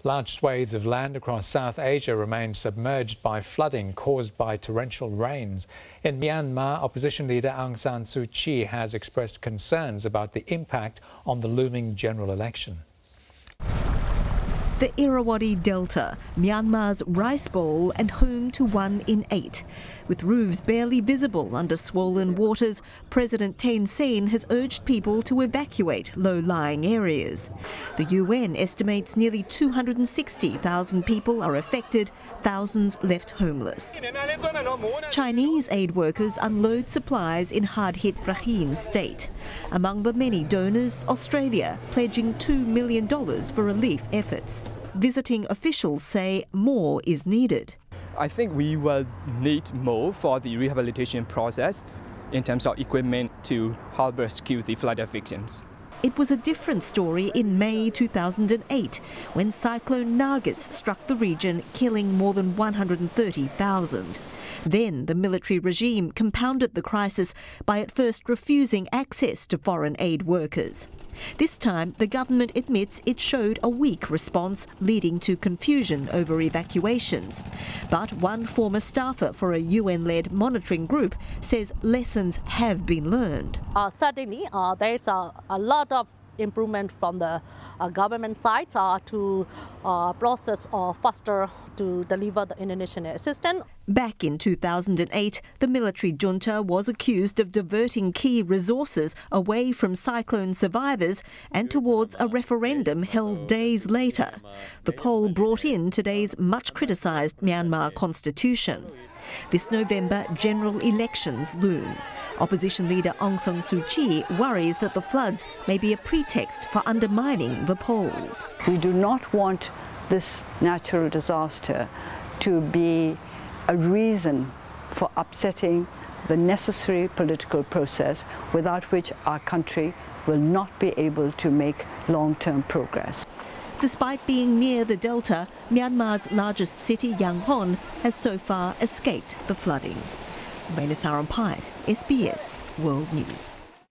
Large swathes of land across South Asia remain submerged by flooding caused by torrential rains. In Myanmar, opposition leader Aung San Suu Kyi has expressed concerns about the impact on the looming general election. The Irrawaddy Delta, Myanmar's rice bowl and home to 1 in 8. With roofs barely visible under swollen waters, President Thein Sein has urged people to evacuate low-lying areas. The UN estimates nearly 260,000 people are affected, thousands left homeless. Chinese aid workers unload supplies in hard-hit Rakhine State. Among the many donors, Australia pledging $2 million for relief efforts. Visiting officials say more is needed. I think we will need more for the rehabilitation process in terms of equipment to help rescue the flooded victims. It was a different story in May 2008 when Cyclone Nargis struck the region, killing more than 130,000. Then the military regime compounded the crisis by at first refusing access to foreign aid workers. This time, the government admits it showed a weak response, leading to confusion over evacuations. But one former staffer for a UN-led monitoring group says lessons have been learned. Certainly, there's a lot of improvement from the government side to process faster to deliver the Indonesian assistance. Back in 2008, the military junta was accused of diverting key resources away from cyclone survivors and towards a referendum held days later. The poll brought in today's much criticised Myanmar constitution. This November, general elections loom. Opposition leader Aung San Suu Kyi worries that the floods may be a pretext for undermining the polls. We do not want this natural disaster to be a reason for upsetting the necessary political process without which our country will not be able to make long-term progress. Despite being near the delta, Myanmar's largest city, Yangon, has so far escaped the flooding. Raina Sarumpait, SBS World News.